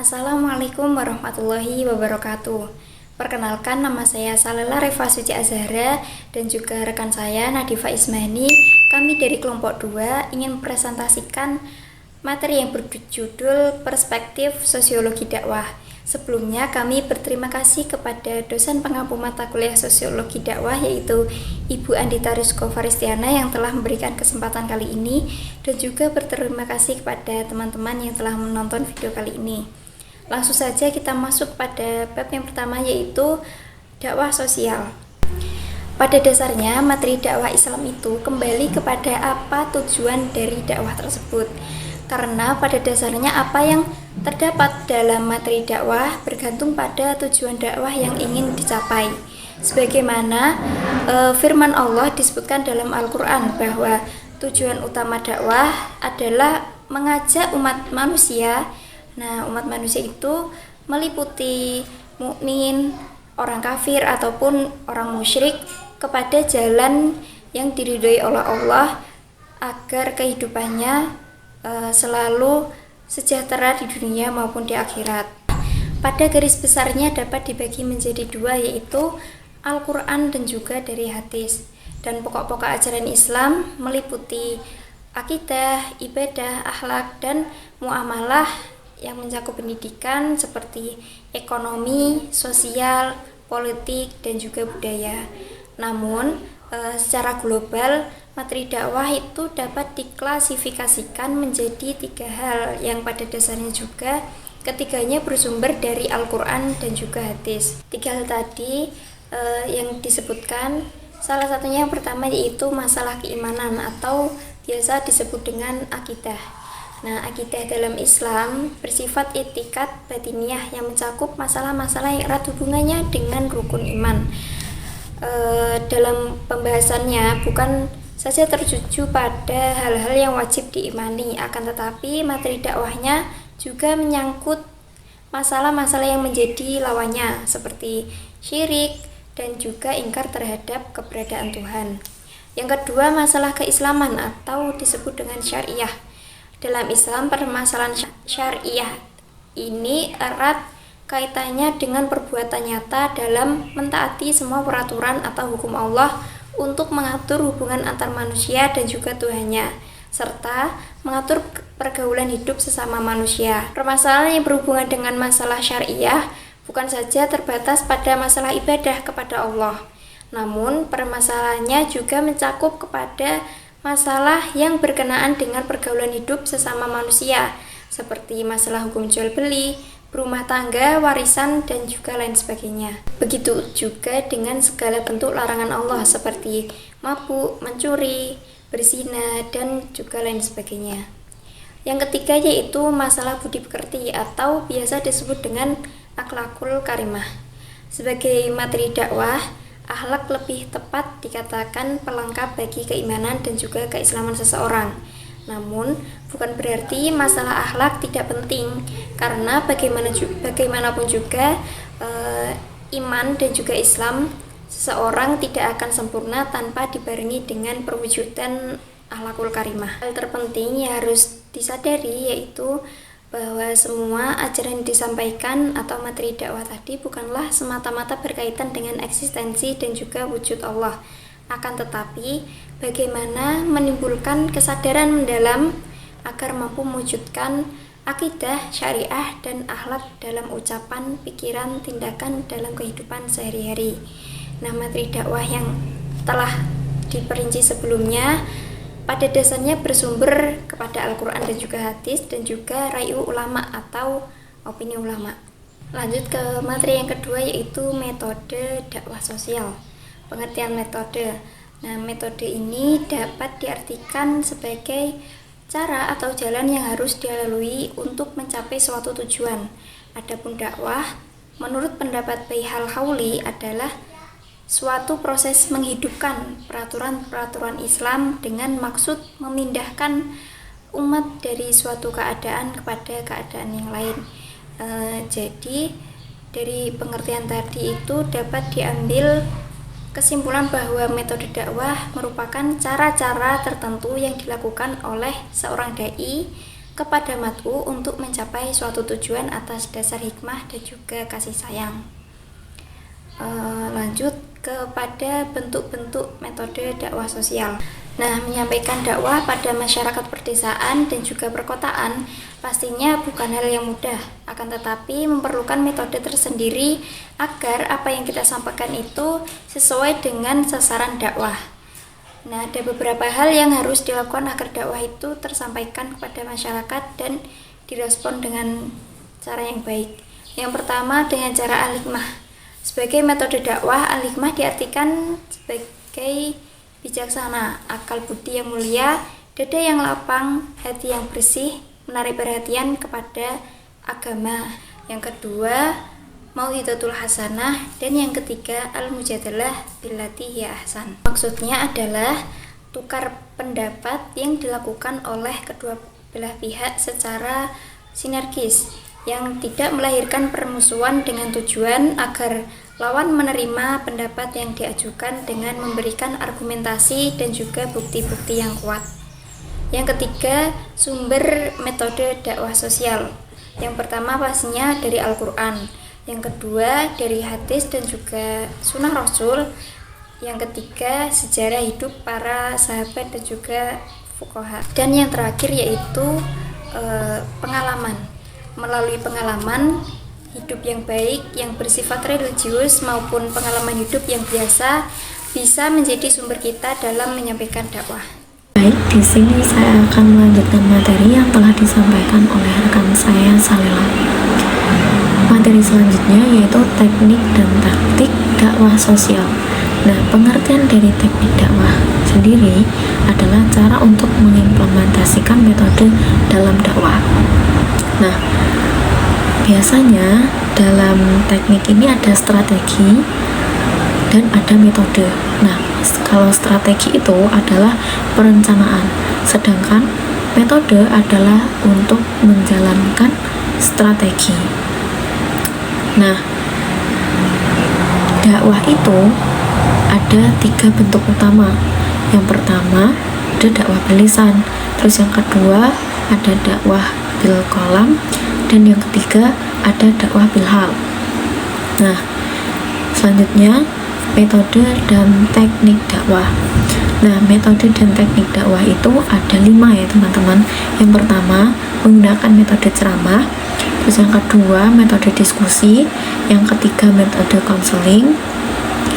Assalamualaikum warahmatullahi wabarakatuh. Perkenalkan, nama saya Salela Reva Suci Azhara dan juga rekan saya Nadifa Ismani. Kami dari kelompok 2 ingin mempresentasikan materi yang berjudul Perspektif Sosiologi Dakwah. Sebelumnya kami berterima kasih kepada dosen pengampu mata kuliah Sosiologi Dakwah yaitu Ibu Andita Rizko Faristiana yang telah memberikan kesempatan kali ini, dan juga berterima kasih kepada teman-teman yang telah menonton video kali ini. Langsung saja kita masuk pada bab yang pertama, yaitu dakwah sosial. Pada dasarnya materi dakwah Islam itu kembali kepada apa tujuan dari dakwah tersebut. Karena pada dasarnya apa yang terdapat dalam materi dakwah bergantung pada tujuan dakwah yang ingin dicapai. Sebagaimana firman Allah disebutkan dalam Al-Quran bahwa tujuan utama dakwah adalah mengajak umat manusia. Nah, umat manusia itu meliputi mukmin, orang kafir ataupun orang musyrik kepada jalan yang diridhoi oleh Allah agar kehidupannya selalu sejahtera di dunia maupun di akhirat. Pada garis besarnya dapat dibagi menjadi dua, yaitu Al-Quran dan juga dari hadis. Dan pokok-pokok ajaran Islam meliputi akidah, ibadah, akhlak, dan muamalah yang mencakup pendidikan seperti ekonomi, sosial, politik, dan juga budaya. Namun, secara global, materi dakwah itu dapat diklasifikasikan menjadi 3 hal yang pada dasarnya juga ketiganya bersumber dari Al-Quran dan juga hadis. 3 hal tadi yang disebutkan, salah satunya yang pertama yaitu masalah keimanan atau biasa disebut dengan akidah. Nah, akidah dalam Islam bersifat etikat batiniah yang mencakup masalah-masalah yang erat hubungannya dengan rukun iman. Dalam pembahasannya bukan saja tertuju pada hal-hal yang wajib diimani, akan tetapi materi dakwahnya juga menyangkut masalah-masalah yang menjadi lawannya seperti syirik dan juga ingkar terhadap keberadaan Tuhan. Yang kedua, masalah keislaman atau disebut dengan syariah. Dalam Islam, permasalahan syariah ini erat kaitannya dengan perbuatan nyata dalam mentaati semua peraturan atau hukum Allah untuk mengatur hubungan antar manusia dan juga Tuhannya, serta mengatur pergaulan hidup sesama manusia. Permasalahan yang berhubungan dengan masalah syariah bukan saja terbatas pada masalah ibadah kepada Allah, namun permasalahannya juga mencakup kepada masalah yang berkenaan dengan pergaulan hidup sesama manusia, seperti masalah hukum jual beli, berumah tangga, warisan, dan juga lain sebagainya. Begitu juga dengan segala bentuk larangan Allah seperti mabuk, mencuri, berzina, dan juga lain sebagainya. Yang ketiga yaitu masalah budi pekerti atau biasa disebut dengan akhlakul karimah. Sebagai materi dakwah, akhlak lebih tepat dikatakan pelengkap bagi keimanan dan juga keislaman seseorang. Namun, bukan berarti masalah akhlak tidak penting, karena bagaimanapun juga iman dan juga Islam seseorang tidak akan sempurna tanpa dibarengi dengan perwujudan akhlakul karimah. Hal terpenting yang harus disadari yaitu bahwa semua ajaran yang disampaikan atau materi dakwah tadi bukanlah semata-mata berkaitan dengan eksistensi dan juga wujud Allah. Akan tetapi, bagaimana menimbulkan kesadaran mendalam agar mampu mewujudkan akidah, syariah, dan akhlak dalam ucapan, pikiran, tindakan dalam kehidupan sehari-hari. Nah, materi dakwah yang telah diperinci sebelumnya pada dasarnya bersumber kepada Al-Quran dan juga hadis dan juga rayu ulama atau opini ulama. Lanjut ke materi yang kedua yaitu metode dakwah sosial. Pengertian metode. Nah, metode ini dapat diartikan sebagai cara atau jalan yang harus dilalui untuk mencapai suatu tujuan. Adapun dakwah, menurut pendapat Baihal Hauli adalah suatu proses menghidupkan peraturan-peraturan Islam dengan maksud memindahkan umat dari suatu keadaan kepada keadaan yang lain. Jadi dari pengertian tadi itu dapat diambil kesimpulan bahwa metode dakwah merupakan cara-cara tertentu yang dilakukan oleh seorang dai kepada mat'u untuk mencapai suatu tujuan atas dasar hikmah dan juga kasih sayang. Lanjut kepada bentuk-bentuk metode dakwah sosial. Nah, menyampaikan dakwah pada masyarakat perdesaan dan juga perkotaan pastinya bukan hal yang mudah, akan tetapi memerlukan metode tersendiri agar apa yang kita sampaikan itu sesuai dengan sasaran dakwah. Nah, ada beberapa hal yang harus dilakukan agar dakwah itu tersampaikan kepada masyarakat dan direspon dengan cara yang baik. Yang pertama, dengan cara al-hikmah. Sebagai metode dakwah, al-hikmah diartikan sebagai bijaksana, akal budi yang mulia, dada yang lapang, hati yang bersih, menarik perhatian kepada agama. Yang kedua, mau'izatul hasanah, dan yang ketiga, al-mujadalah billati hiya ahsan. Maksudnya adalah tukar pendapat yang dilakukan oleh kedua belah pihak secara sinergis, yang tidak melahirkan permusuhan dengan tujuan agar lawan menerima pendapat yang diajukan dengan memberikan argumentasi dan juga bukti-bukti yang kuat. Yang ketiga, sumber metode dakwah sosial. Yang pertama pastinya dari Al-Quran, yang kedua dari hadis dan juga sunnah Rasul, yang ketiga sejarah hidup para sahabat dan juga fuqaha, dan yang terakhir yaitu pengalaman. Melalui pengalaman hidup yang baik yang bersifat religius maupun pengalaman hidup yang biasa bisa menjadi sumber kita dalam menyampaikan dakwah. Baik, di sini saya akan melanjutkan materi yang telah disampaikan oleh rekan saya Salila. Materi selanjutnya yaitu teknik dan taktik dakwah sosial. Nah, pengertian dari teknik dakwah sendiri adalah cara untuk mengimplementasikan metode dalam dakwah. Nah, biasanya dalam teknik ini ada strategi dan ada metode. Nah, kalau strategi itu adalah perencanaan, sedangkan metode adalah untuk menjalankan strategi. Nah, dakwah itu ada 3 bentuk utama. Yang pertama ada dakwah bilisan, terus yang kedua ada dakwah bil qalam, dan yang ketiga ada dakwah bil hal. Nah, selanjutnya metode dan teknik dakwah. Nah, metode dan teknik dakwah itu ada 5 ya teman-teman. Yang pertama menggunakan metode ceramah, terus yang kedua metode diskusi, yang ketiga metode konseling,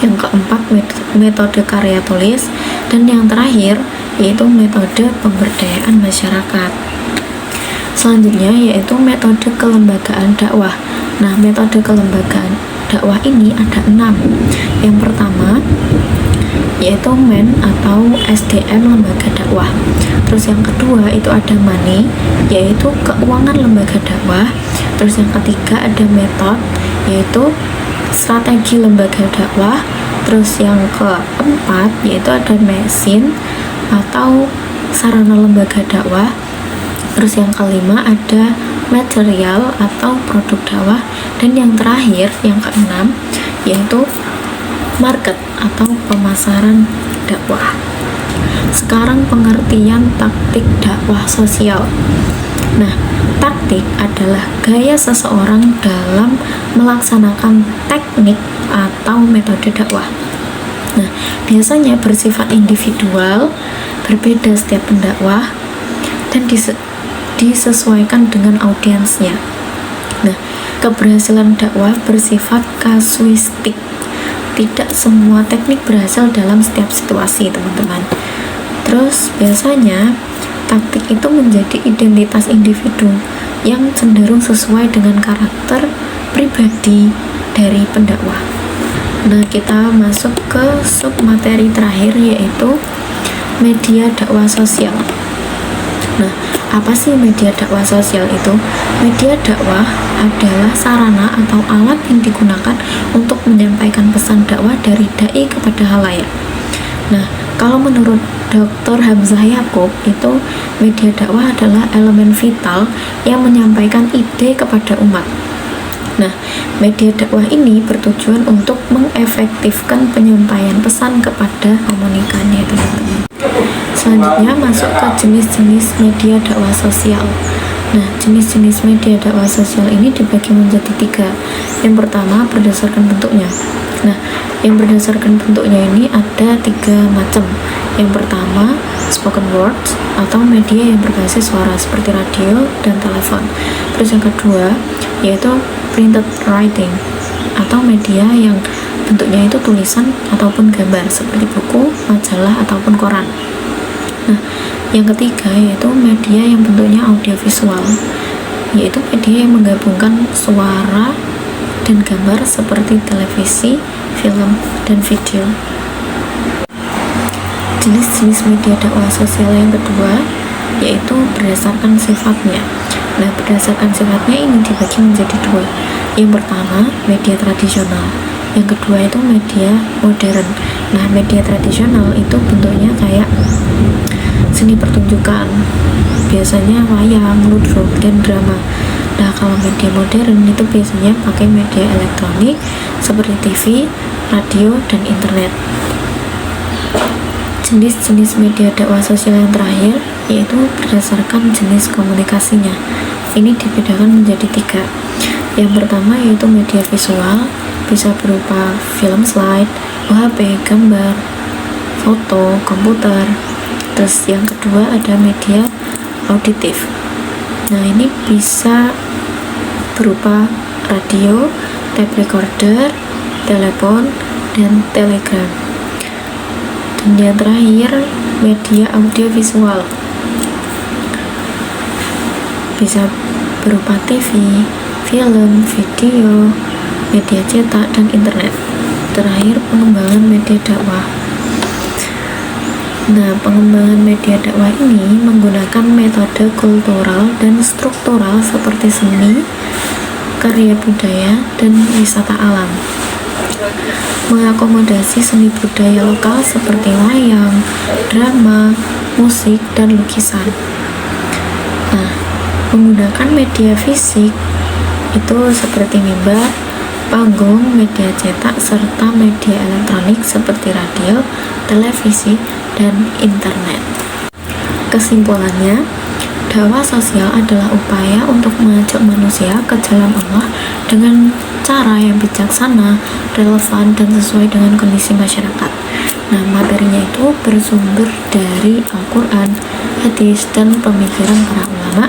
yang keempat metode karya tulis, dan yang terakhir yaitu metode pemberdayaan masyarakat. Selanjutnya yaitu metode kelembagaan dakwah. Nah, metode kelembagaan dakwah ini ada 6. Yang pertama yaitu MEN atau SDM lembaga dakwah. Terus yang kedua itu ada MONEY, yaitu keuangan lembaga dakwah. Terus yang ketiga ada METHOD, yaitu strategi lembaga dakwah. Terus yang keempat yaitu ada MESIN atau sarana lembaga dakwah. Terus yang kelima ada material atau produk dakwah, dan yang terakhir yang keenam yaitu market atau pemasaran dakwah. Sekarang pengertian taktik dakwah sosial. Nah, taktik adalah gaya seseorang dalam melaksanakan teknik atau metode dakwah. Nah, biasanya bersifat individual, berbeda setiap pendakwah, dan disesuaikan dengan audiensnya. Nah, keberhasilan dakwah bersifat kasuistik. Tidak semua teknik berhasil dalam setiap situasi, teman-teman. Terus biasanya taktik itu menjadi identitas individu yang cenderung sesuai dengan karakter pribadi dari pendakwah. Nah, kita masuk ke sub materi terakhir yaitu media dakwah sosial. Nah, apa sih media dakwah sosial itu? Media dakwah adalah sarana atau alat yang digunakan untuk menyampaikan pesan dakwah dari dai kepada halayak. Nah, kalau menurut Dr. Hamzah Yakub itu media dakwah adalah elemen vital yang menyampaikan ide kepada umat. Nah, media dakwah ini bertujuan untuk mengefektifkan penyampaian pesan kepada komunikannya, teman-teman. Selanjutnya masuk ke jenis-jenis media dakwah sosial. Nah, jenis-jenis media dakwah sosial ini dibagi menjadi 3. Yang pertama, berdasarkan bentuknya. Nah, yang berdasarkan bentuknya ini ada 3 macam. Yang pertama, spoken words atau media yang berbasis suara seperti radio dan telepon. Terus yang kedua, yaitu printed writing atau media yang bentuknya itu tulisan ataupun gambar seperti buku, majalah ataupun koran. Nah, yang ketiga yaitu media yang bentuknya audiovisual, yaitu media yang menggabungkan suara dan gambar seperti televisi, film, dan video. Jenis-jenis media dakwah sosial yang kedua yaitu berdasarkan sifatnya. Nah, berdasarkan sifatnya ini dibagi menjadi 2. Yang pertama, media tradisional. Yang kedua itu media modern. Nah, media tradisional itu bentuknya kayak seni pertunjukan, biasanya wayang, ludruk, dan drama. Nah, kalau media modern itu biasanya pakai media elektronik seperti TV, radio, dan internet. Jenis-jenis media dakwah sosial yang terakhir yaitu berdasarkan jenis komunikasinya. Ini dibedakan menjadi 3. Yang pertama yaitu media visual, bisa berupa film slide, OHP, gambar, foto, komputer. Terus yang kedua ada media auditif. Nah, ini bisa berupa radio, tape recorder, telepon, dan telegram. Dan yang terakhir media audiovisual, bisa berupa TV, film, video, media cetak, dan internet. Terakhir, pengembangan media dakwah. Nah, pengembangan media dakwah ini menggunakan metode kultural dan struktural seperti seni, karya budaya, dan wisata alam. Mengakomodasi seni budaya lokal seperti wayang, drama, musik, dan lukisan. Nah, menggunakan media fisik itu seperti mimbar, panggung, media cetak, serta media elektronik seperti radio, televisi, dan internet. Kesimpulannya, dakwah sosial adalah upaya untuk mengajak manusia ke jalan Allah dengan cara yang bijaksana, relevan, dan sesuai dengan kondisi masyarakat. Nah, materinya itu bersumber dari Al-Quran, hadis, dan pemikiran para ulama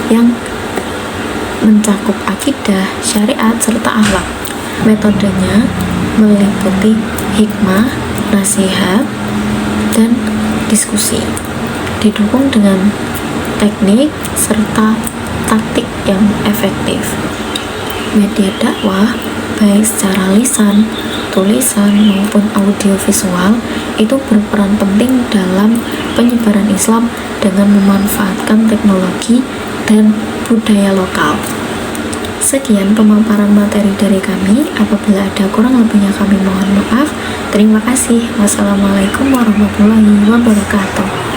yang mencakup akidah, syariat, serta akhlak. Metodenya meliputi hikmah, nasihat, dan diskusi, didukung dengan teknik serta taktik yang efektif. Media dakwah baik secara lisan, tulisan, maupun audiovisual itu berperan penting dalam penyebaran Islam dengan memanfaatkan teknologi dan budaya lokal. Sekian pemaparan materi dari kami. Apabila ada kurang lebihnya kami mohon maaf. Terima kasih. Wassalamualaikum warahmatullahi wabarakatuh.